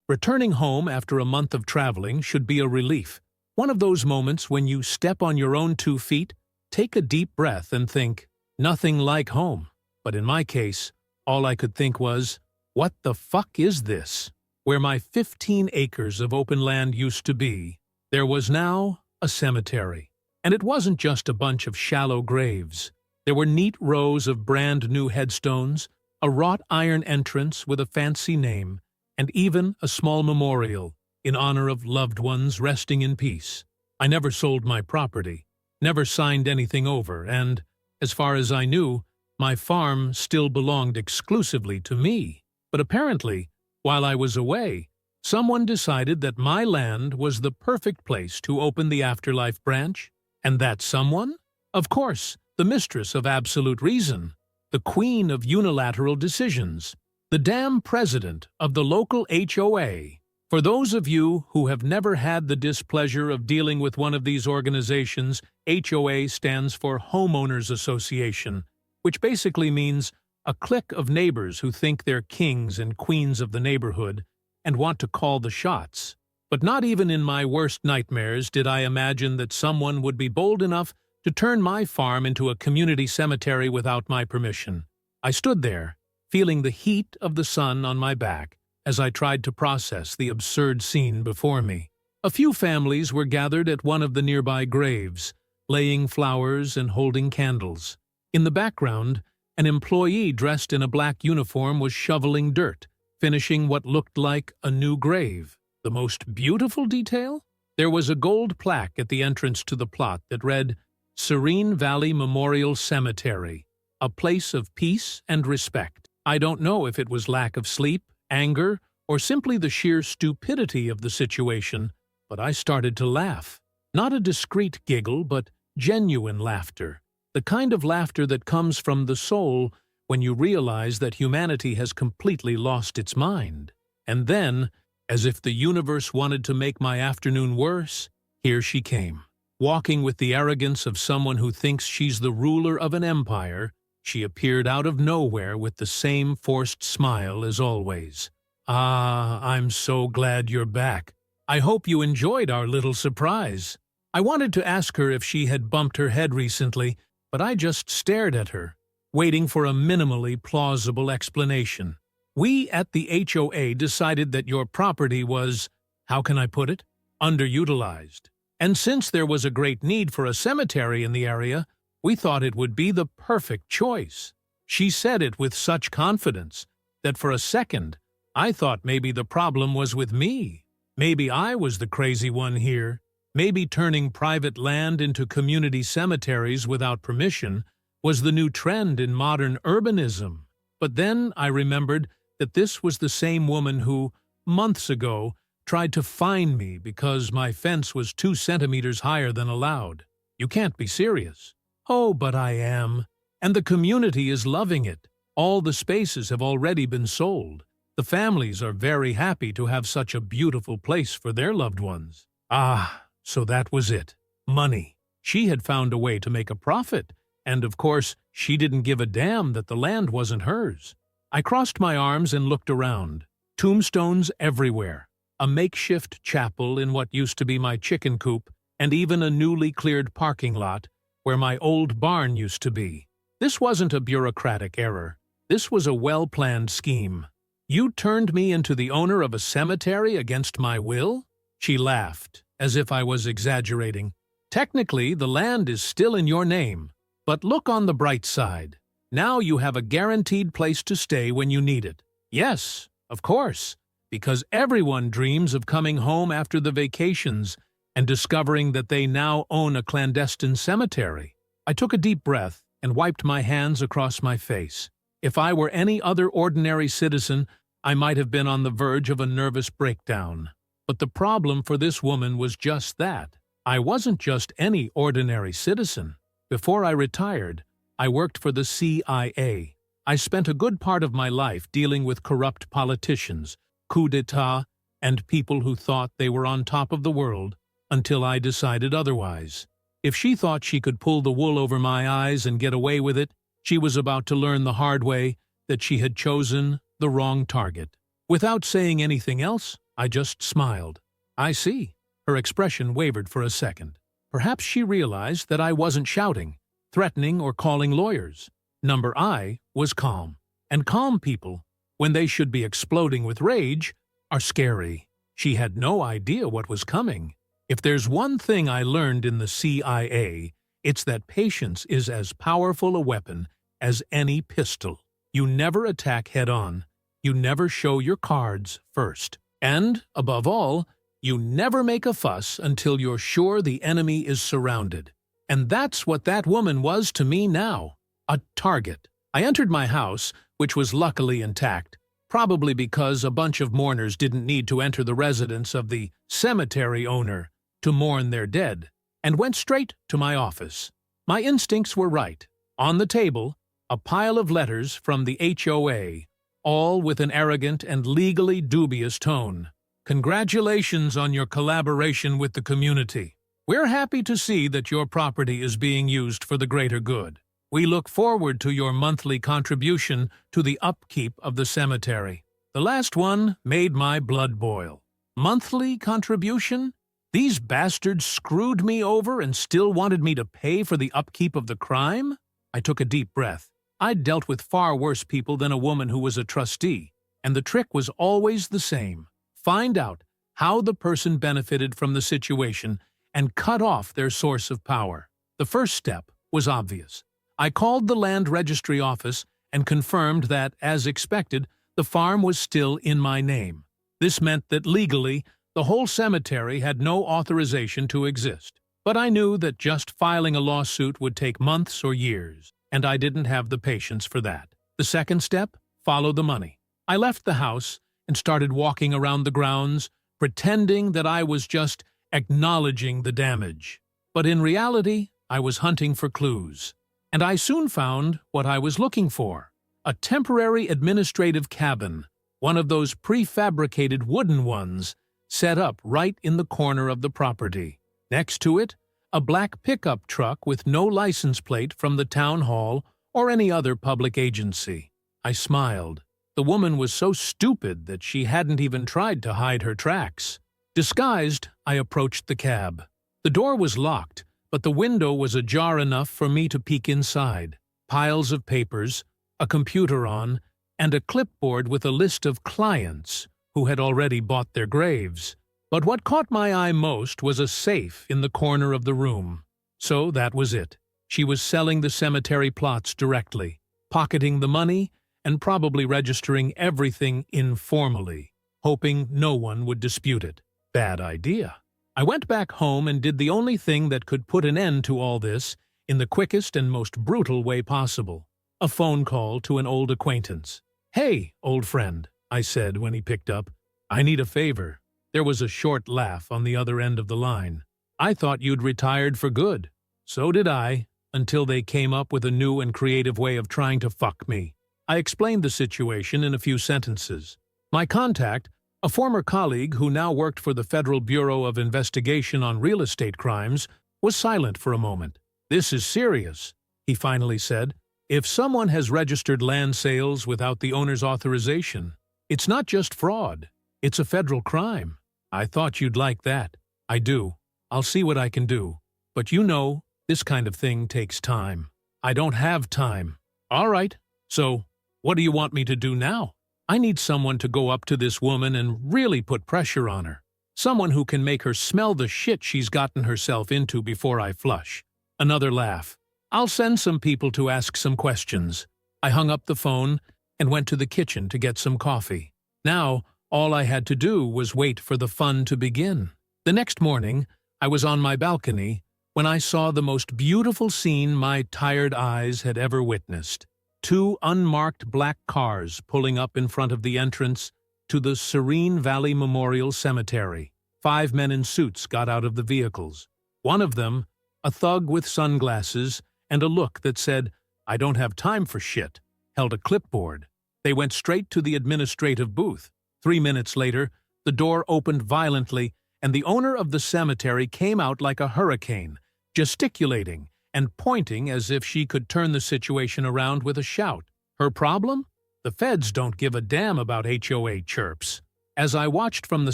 Returning home after a month of traveling should be a relief. One of those moments when you step on your own 2 feet, take a deep breath and think, nothing like home. But in my case, all I could think was, what the fuck is this? Where my 15 acres of open land used to be, there was now a cemetery. And it wasn't just a bunch of shallow graves. There were neat rows of brand-new headstones, a wrought iron entrance with a fancy name, and even a small memorial in honor of loved ones resting in peace. I never sold my property, never signed anything over, and, as far as I knew, my farm still belonged exclusively to me. But apparently, while I was away, someone decided that my land was the perfect place to open the afterlife branch. And that someone? Of course, the mistress of absolute reason, the queen of unilateral decisions, the damn president of the local HOA. For those of you who have never had the displeasure of dealing with one of these organizations, HOA stands for Homeowners Association, which basically means a clique of neighbors who think they're kings and queens of the neighborhood and want to call the shots. But not even in my worst nightmares did I imagine that someone would be bold enough to turn my farm into a community cemetery without my permission. I stood there, feeling the heat of the sun on my back as I tried to process the absurd scene before me. A few families were gathered at one of the nearby graves, laying flowers and holding candles. In the background, an employee dressed in a black uniform was shoveling dirt, finishing what looked like a new grave. The most beautiful detail? There was a gold plaque at the entrance to the plot that read, Serene Valley Memorial Cemetery, a place of peace and respect. I don't know if it was lack of sleep, anger, or simply the sheer stupidity of the situation, but I started to laugh. Not a discreet giggle, but genuine laughter. The kind of laughter that comes from the soul when you realize that humanity has completely lost its mind. And then, as if the universe wanted to make my afternoon worse, here she came. Walking with the arrogance of someone who thinks she's the ruler of an empire, she appeared out of nowhere with the same forced smile as always. Ah, I'm so glad you're back. I hope you enjoyed our little surprise. I wanted to ask her if she had bumped her head recently, but I just stared at her, waiting for a minimally plausible explanation. We at the HOA decided that your property was, how can I put it, underutilized. And since there was a great need for a cemetery in the area, we thought it would be the perfect choice. She said it with such confidence that for a second, I thought maybe the problem was with me. Maybe I was the crazy one here. Maybe turning private land into community cemeteries without permission was the new trend in modern urbanism. But then I remembered that this was the same woman who, months ago, tried to fine me because my fence was 2 centimeters higher than allowed. You can't be serious. Oh, but I am. And the community is loving it. All the spaces have already been sold. The families are very happy to have such a beautiful place for their loved ones. Ah, so that was it. Money. She had found a way to make a profit. And of course, she didn't give a damn that the land wasn't hers. I crossed my arms and looked around. Tombstones everywhere. A makeshift chapel in what used to be my chicken coop, and even a newly cleared parking lot where my old barn used to be. This wasn't a bureaucratic error. This was a well-planned scheme. You turned me into the owner of a cemetery against my will? She laughed, as if I was exaggerating. Technically, the land is still in your name. But look on the bright side. Now you have a guaranteed place to stay when you need it. Yes, of course, because everyone dreams of coming home after the vacations and discovering that they now own a clandestine cemetery. I took a deep breath and wiped my hands across my face. If I were any other ordinary citizen, I might have been on the verge of a nervous breakdown. But the problem for this woman was just that. I wasn't just any ordinary citizen. Before I retired, I worked for the CIA. I spent a good part of my life dealing with corrupt politicians, coup d'etat, and people who thought they were on top of the world, until I decided otherwise. If she thought she could pull the wool over my eyes and get away with it, she was about to learn the hard way that she had chosen the wrong target. Without saying anything else, I just smiled. I see. Her expression wavered for a second. Perhaps she realized that I wasn't shouting, threatening, or calling lawyers. Number I was calm. And calm people, when they should be exploding with rage, are scary. She had no idea what was coming. If there's one thing I learned in the CIA, it's that patience is as powerful a weapon as any pistol. You never attack head-on. You never show your cards first. And, above all, you never make a fuss until you're sure the enemy is surrounded. And that's what that woman was to me now. A target. I entered my house, which was luckily intact, probably because a bunch of mourners didn't need to enter the residence of the cemetery owner to mourn their dead, and went straight to my office. My instincts were right. On the table, a pile of letters from the HOA, all with an arrogant and legally dubious tone. Congratulations on your collaboration with the community. We're happy to see that your property is being used for the greater good. We look forward to your monthly contribution to the upkeep of the cemetery. The last one made my blood boil. Monthly contribution? These bastards screwed me over and still wanted me to pay for the upkeep of the crime? I took a deep breath. I'd dealt with far worse people than a woman who was a trustee, and the trick was always the same. Find out how the person benefited from the situation and cut off their source of power. The first step was obvious. I called the land registry office and confirmed that, as expected, the farm was still in my name. This meant that legally, the whole cemetery had no authorization to exist. But I knew that just filing a lawsuit would take months or years, and I didn't have the patience for that. The second step? Follow the money. I left the house and started walking around the grounds, pretending that I was just acknowledging the damage. But in reality, I was hunting for clues. And I soon found what I was looking for. A temporary administrative cabin, one of those prefabricated wooden ones, set up right in the corner of the property. Next to it, a black pickup truck with no license plate from the town hall or any other public agency. I smiled. The woman was so stupid that she hadn't even tried to hide her tracks. Disguised, I approached the cab. The door was locked, but the window was ajar enough for me to peek inside. Piles of papers, a computer on, and a clipboard with a list of clients who had already bought their graves. But what caught my eye most was a safe in the corner of the room. So that was it. She was selling the cemetery plots directly, pocketing the money, and probably registering everything informally, hoping no one would dispute it. Bad idea. I went back home and did the only thing that could put an end to all this in the quickest and most brutal way possible. A phone call to an old acquaintance. "Hey, old friend," I said when he picked up. "I need a favor." There was a short laugh on the other end of the line. "I thought you'd retired for good." So did I, until they came up with a new and creative way of trying to fuck me. I explained the situation in a few sentences. My contact, a former colleague who now worked for the Federal Bureau of Investigation on Real Estate Crimes, was silent for a moment. "This is serious," he finally said. "If someone has registered land sales without the owner's authorization, it's not just fraud, it's a federal crime. I thought you'd like that." "I do. I'll see what I can do. But you know, this kind of thing takes time." "I don't have time." "All right. So, what do you want me to do now?" "I need someone to go up to this woman and really put pressure on her. Someone who can make her smell the shit she's gotten herself into before I flush." Another laugh. "I'll send some people to ask some questions." I hung up the phone and went to the kitchen to get some coffee. Now, all I had to do was wait for the fun to begin. The next morning, I was on my balcony when I saw the most beautiful scene my tired eyes had ever witnessed. Two unmarked black cars pulling up in front of the entrance to the Serene Valley Memorial Cemetery. 5 men in suits got out of the vehicles. One of them, a thug with sunglasses and a look that said, "I don't have time for shit," held a clipboard. They went straight to the administrative booth. 3 minutes later, the door opened violently, and the owner of the cemetery came out like a hurricane, gesticulating and pointing as if she could turn the situation around with a shout. Her problem? The feds don't give a damn about HOA chirps. As I watched from the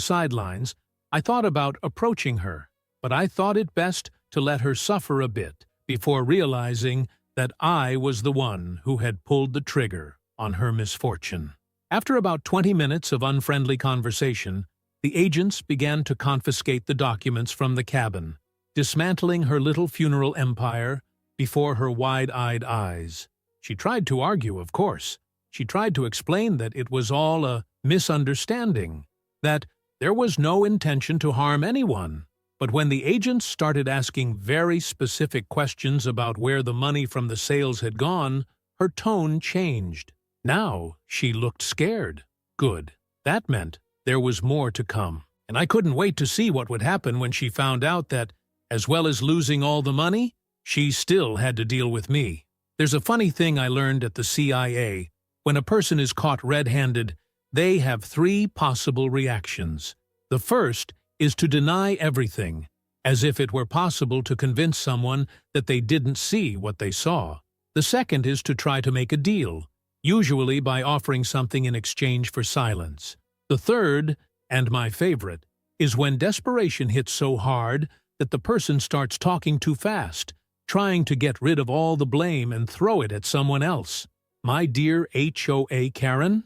sidelines, I thought about approaching her, but I thought it best to let her suffer a bit before realizing that I was the one who had pulled the trigger on her misfortune. After about 20 minutes of unfriendly conversation, the agents began to confiscate the documents from the cabin, dismantling her little funeral empire before her wide-eyed eyes. She tried to argue, of course. She tried to explain that it was all a misunderstanding, that there was no intention to harm anyone. But when the agents started asking very specific questions about where the money from the sales had gone, her tone changed. Now she looked scared. Good. That meant there was more to come. And I couldn't wait to see what would happen when she found out that, as well as losing all the money, she still had to deal with me. There's a funny thing I learned at the CIA. When a person is caught red-handed, they have 3 possible reactions. The first is to deny everything, as if it were possible to convince someone that they didn't see what they saw. The second is to try to make a deal, usually by offering something in exchange for silence. The third, and my favorite, is when desperation hits so hard that the person starts talking too fast, trying to get rid of all the blame and throw it at someone else. My dear HOA Karen?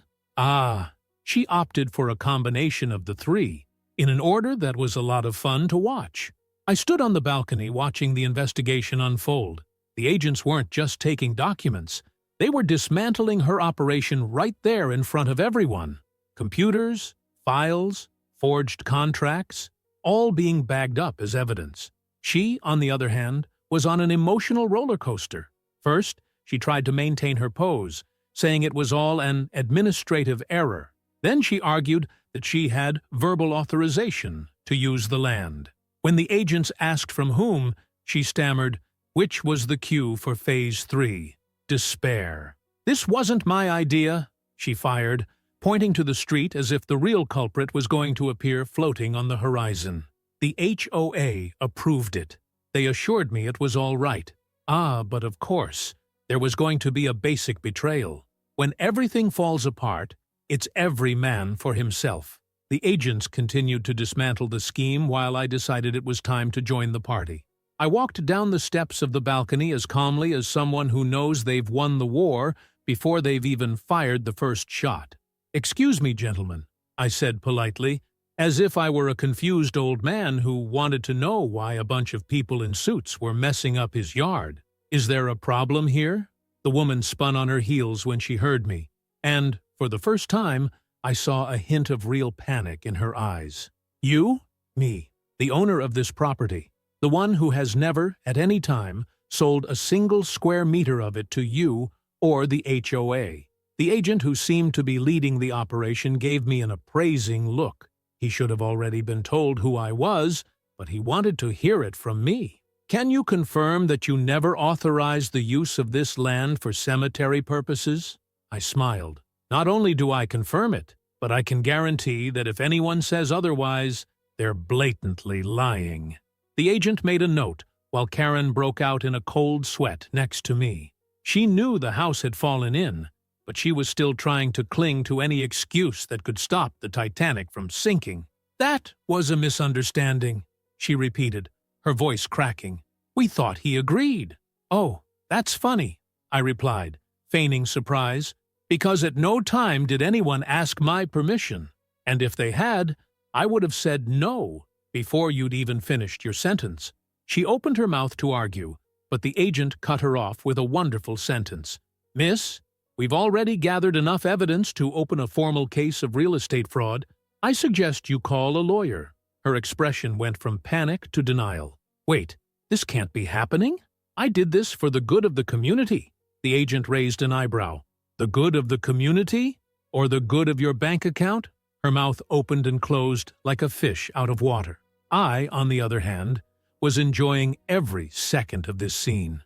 She opted for a combination of the 3, in an order that was a lot of fun to watch. I stood on the balcony watching the investigation unfold. The agents weren't just taking documents. They were dismantling her operation right there in front of everyone. Computers, files, forged contracts, all being bagged up as evidence. She, on the other hand, was on an emotional roller coaster. First, she tried to maintain her pose, saying it was all an administrative error. Then she argued that she had verbal authorization to use the land. When the agents asked from whom, she stammered, which was the cue for Phase 3, despair. "This wasn't my idea," she fired, pointing to the street as if the real culprit was going to appear floating on the horizon. The HOA approved it. They assured me it was all right. But of course, there was going to be a basic betrayal. When everything falls apart, it's every man for himself. The agents continued to dismantle the scheme while I decided it was time to join the party. I walked down the steps of the balcony as calmly as someone who knows they've won the war before they've even fired the first shot. "Excuse me, gentlemen," I said politely, as if I were a confused old man who wanted to know why a bunch of people in suits were messing up his yard. "Is there a problem here?" The woman spun on her heels when she heard me, and, for the first time, I saw a hint of real panic in her eyes. "You?" "Me, the owner of this property, the one who has never, at any time, sold a single square meter of it to you or the HOA. The agent who seemed to be leading the operation gave me an appraising look. He should have already been told who I was, but he wanted to hear it from me. "Can you confirm that you never authorized the use of this land for cemetery purposes?" I smiled. "Not only do I confirm it, but I can guarantee that if anyone says otherwise, they're blatantly lying." The agent made a note, while Karen broke out in a cold sweat next to me. She knew the house had fallen in, but she was still trying to cling to any excuse that could stop the Titanic from sinking. "That was a misunderstanding," she repeated, her voice cracking. "We thought he agreed." "Oh, that's funny," I replied, feigning surprise, "because at no time did anyone ask my permission, and if they had, I would have said no before you'd even finished your sentence." She opened her mouth to argue, but the agent cut her off with a wonderful sentence. "Miss, we've already gathered enough evidence to open a formal case of real estate fraud. I suggest you call a lawyer." Her expression went from panic to denial. "Wait, this can't be happening? I did this for the good of the community." The agent raised an eyebrow. "The good of the community? Or the good of your bank account?" Her mouth opened and closed like a fish out of water. I, on the other hand, was enjoying every second of this scene.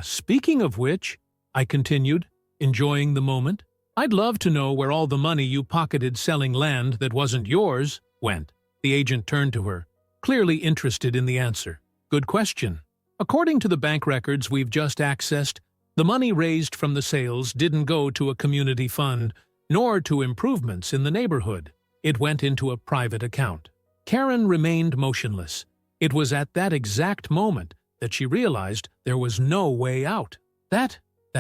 Speaking of which," I continued, enjoying the moment, "I'd love to know where all the money you pocketed selling land that wasn't yours went." The agent turned to her, clearly interested in the answer. "Good question. According to the bank records we've just accessed, the money raised from the sales didn't go to a community fund, nor to improvements in the neighborhood. It went into a private account. Karen remained motionless. It was at that exact moment that she realized there was no way out. That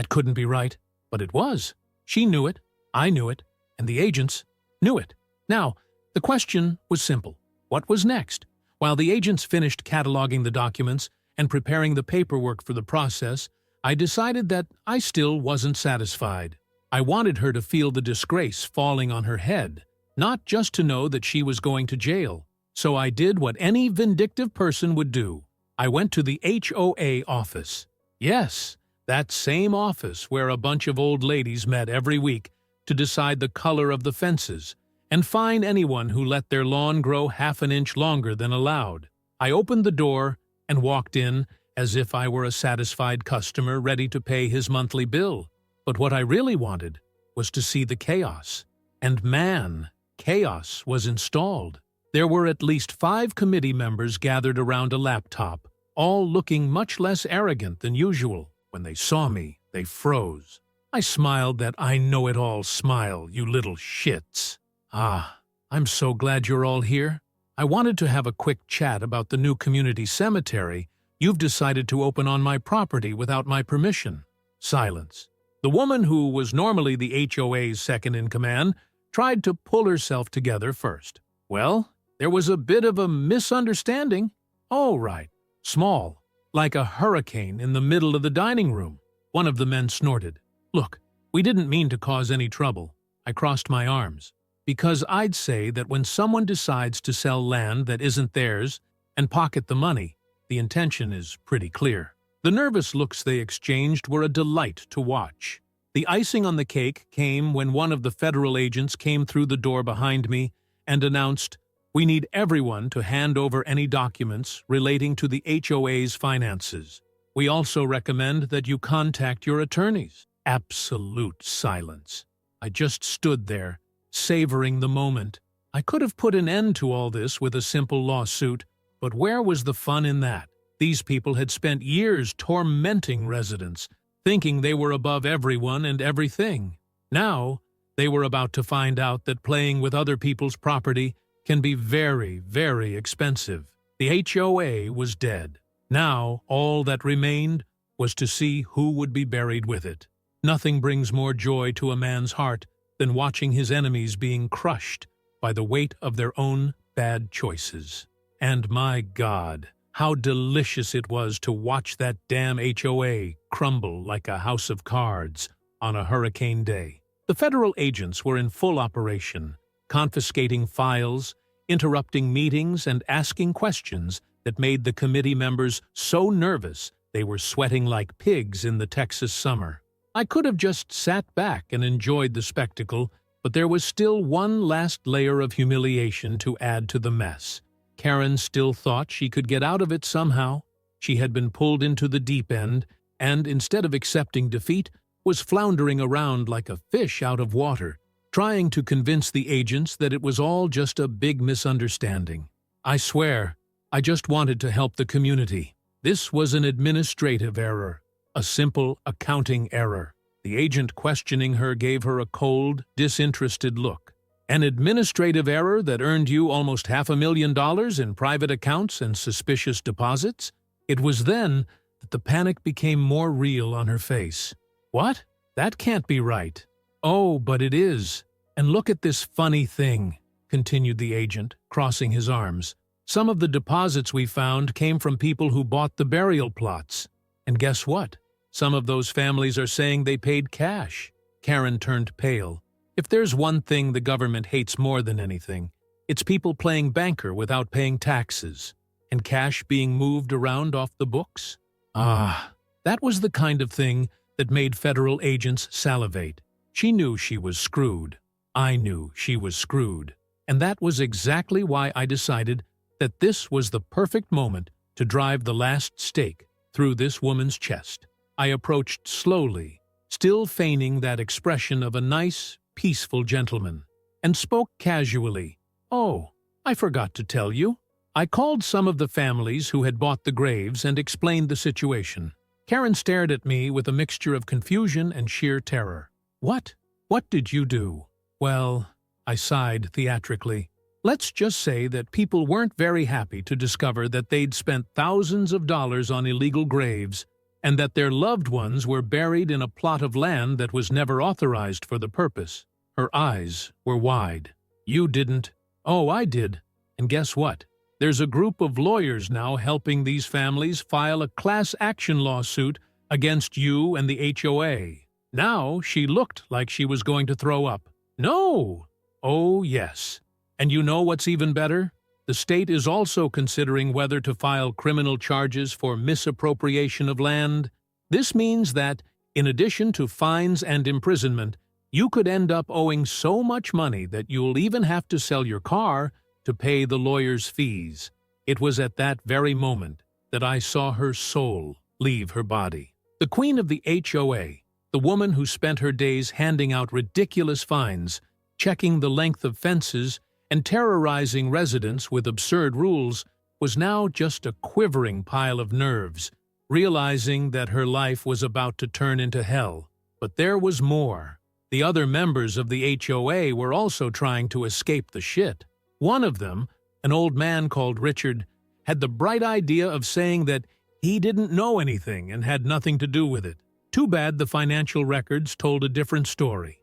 couldn't be right. But it was. She knew it, I knew it, and the agents knew it. Now, the question was simple. What was next? While the agents finished cataloging the documents and preparing the paperwork for the process, I decided that I still wasn't satisfied. I wanted her to feel the disgrace falling on her head, not just to know that she was going to jail. So I did what any vindictive person would do. I went to the HOA office. Yes, that same office where a bunch of old ladies met every week to decide the color of the fences and fine anyone who let their lawn grow half an inch longer than allowed. I opened the door and walked in as if I were a satisfied customer ready to pay his monthly bill. But what I really wanted was to see the chaos. And man, chaos was installed. There were at least 5 committee members gathered around a laptop, all looking much less arrogant than usual. When they saw me, they froze. I smiled that I-know-it-all smile, you little shits. Ah, I'm so glad you're all here. I wanted to have a quick chat about the new community cemetery you've decided to open on my property without my permission. Silence. The woman who was normally the HOA's second-in-command tried to pull herself together first. Well, there was a bit of a misunderstanding. Oh, right. Small, like a hurricane in the middle of the dining room. One of the men snorted. Look, we didn't mean to cause any trouble. I crossed my arms. Because I'd say that when someone decides to sell land that isn't theirs and pocket the money, the intention is pretty clear. The nervous looks they exchanged were a delight to watch. The icing on the cake came when one of the federal agents came through the door behind me and announced, "We need everyone to hand over any documents relating to the HOA's finances. We also recommend that you contact your attorneys." Absolute silence. I just stood there, savoring the moment. I could have put an end to all this with a simple lawsuit, but where was the fun in that? These people had spent years tormenting residents, thinking they were above everyone and everything. Now, they were about to find out that playing with other people's property can be very, very expensive. The HOA was dead. Now, all that remained was to see who would be buried with it. Nothing brings more joy to a man's heart than watching his enemies being crushed by the weight of their own bad choices. And my God, how delicious it was to watch that damn HOA crumble like a house of cards on a hurricane day. The federal agents were in full operation, confiscating files, interrupting meetings, and asking questions that made the committee members so nervous they were sweating like pigs in the Texas summer. I could have just sat back and enjoyed the spectacle, but there was still one last layer of humiliation to add to the mess. Karen still thought she could get out of it somehow. She had been pulled into the deep end, and instead of accepting defeat, was floundering around like a fish out of water, trying to convince the agents that it was all just a big misunderstanding. I swear, I just wanted to help the community. This was an administrative error, a simple accounting error. The agent questioning her gave her a cold, disinterested look. An administrative error that earned you almost $500,000 in private accounts and suspicious deposits? It was then that the panic became more real on her face. What? That can't be right. Oh, but it is. And look at this funny thing, continued the agent, crossing his arms. Some of the deposits we found came from people who bought the burial plots. And guess what? Some of those families are saying they paid cash. Karen turned pale. If there's one thing the government hates more than anything, it's people playing banker without paying taxes, and cash being moved around off the books. Ah, that was the kind of thing that made federal agents salivate. She knew she was screwed. I knew she was screwed. And that was exactly why I decided that this was the perfect moment to drive the last stake through this woman's chest. I approached slowly, still feigning that expression of a nice, peaceful gentleman, and spoke casually. "Oh, I forgot to tell you." I called some of the families who had bought the graves and explained the situation. Karen stared at me with a mixture of confusion and sheer terror. What? What did you do?" "Well, I sighed theatrically. Let's just say that people weren't very happy to discover that they'd spent thousands of dollars on illegal graves and that their loved ones were buried in a plot of land that was never authorized for the purpose. Her eyes were wide. You didn't. Oh, I did. And guess what? There's a group of lawyers now helping these families file a class action lawsuit against you and the HOA. Now she looked like she was going to throw up. No! Oh, yes. And you know what's even better? The state is also considering whether to file criminal charges for misappropriation of land. This means that, in addition to fines and imprisonment, you could end up owing so much money that you'll even have to sell your car to pay the lawyer's fees. It was at that very moment that I saw her soul leave her body. The queen of the HOA, the woman who spent her days handing out ridiculous fines, checking the length of fences, and terrorizing residents with absurd rules, was now just a quivering pile of nerves, realizing that her life was about to turn into hell. But there was more. The other members of the HOA were also trying to escape the shit. One of them, an old man called Richard, had the bright idea of saying that he didn't know anything and had nothing to do with it. Too bad the financial records told a different story.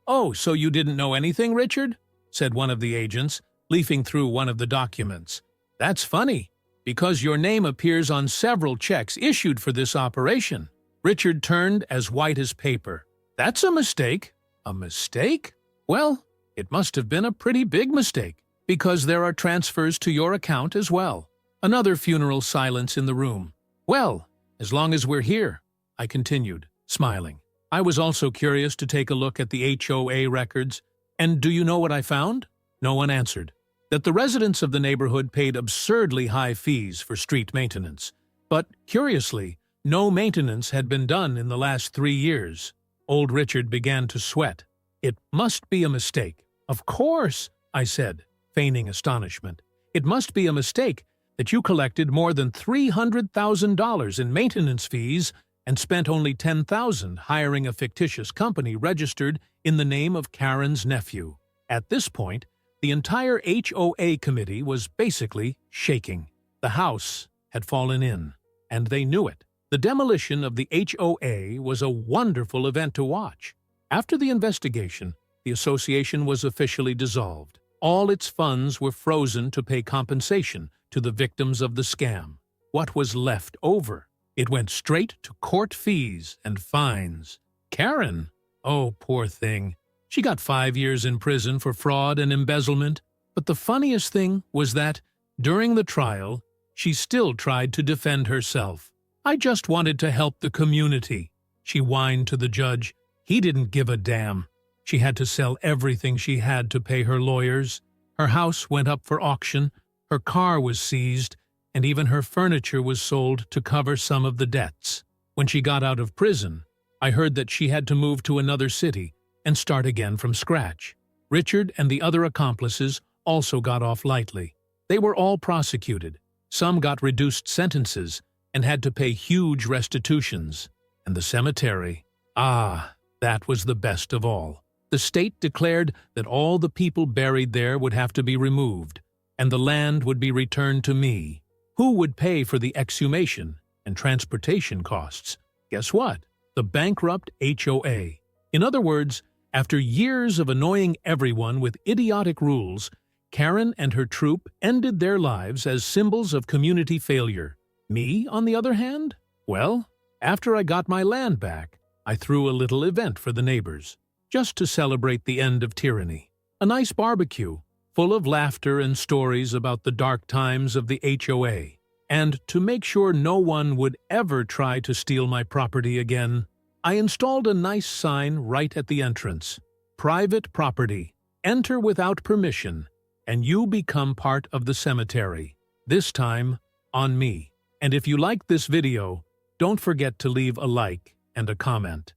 "Oh, so you didn't know anything, Richard?" said one of the agents, leafing through one of the documents. "That's funny, because your name appears on several checks issued for this operation." Richard turned as white as paper. "That's a mistake." "A mistake? Well, it must have been a pretty big mistake, because there are transfers to your account as well." Another funeral silence in the room. "Well, as long as we're here," I continued, smiling. I was also curious to take a look at the HOA records. And do you know what I found? No one answered. That the residents of the neighborhood paid absurdly high fees for street maintenance. But, curiously, no maintenance had been done in the last 3 years. Old Richard began to sweat. "It must be a mistake." "Of course," I said, feigning astonishment. "It must be a mistake that you collected more than $300,000 in maintenance fees and spent only $10,000 hiring a fictitious company registered in the name of Karen's nephew." At this point, the entire HOA committee was basically shaking. The house had fallen in, and they knew it. The demolition of the HOA was a wonderful event to watch. After the investigation, the association was officially dissolved. All its funds were frozen to pay compensation to the victims of the scam. What was left over? It went straight to court fees and fines. Karen? Oh, poor thing. She got 5 years in prison for fraud and embezzlement. But the funniest thing was that, during the trial, she still tried to defend herself. "I just wanted to help the community," she whined to the judge. He didn't give a damn. She had to sell everything she had to pay her lawyers. Her house went up for auction, her car was seized, and even her furniture was sold to cover some of the debts. When she got out of prison, I heard that she had to move to another city and start again from scratch. Richard and the other accomplices also got off lightly. They were all prosecuted. Some got reduced sentences and had to pay huge restitutions. And the cemetery, that was the best of all. The state declared that all the people buried there would have to be removed, and the land would be returned to me. Who would pay for the exhumation and transportation costs? Guess what? The bankrupt HOA. In other words, after years of annoying everyone with idiotic rules, Karen and her troupe ended their lives as symbols of community failure. Me, on the other hand? Well, after I got my land back, I threw a little event for the neighbors, just to celebrate the end of tyranny. A nice barbecue, full of laughter and stories about the dark times of the HOA. And to make sure no one would ever try to steal my property again, I installed a nice sign right at the entrance. "Private property. Enter without permission, and you become part of the cemetery. This time, on me." And if you like this video, don't forget to leave a like and a comment.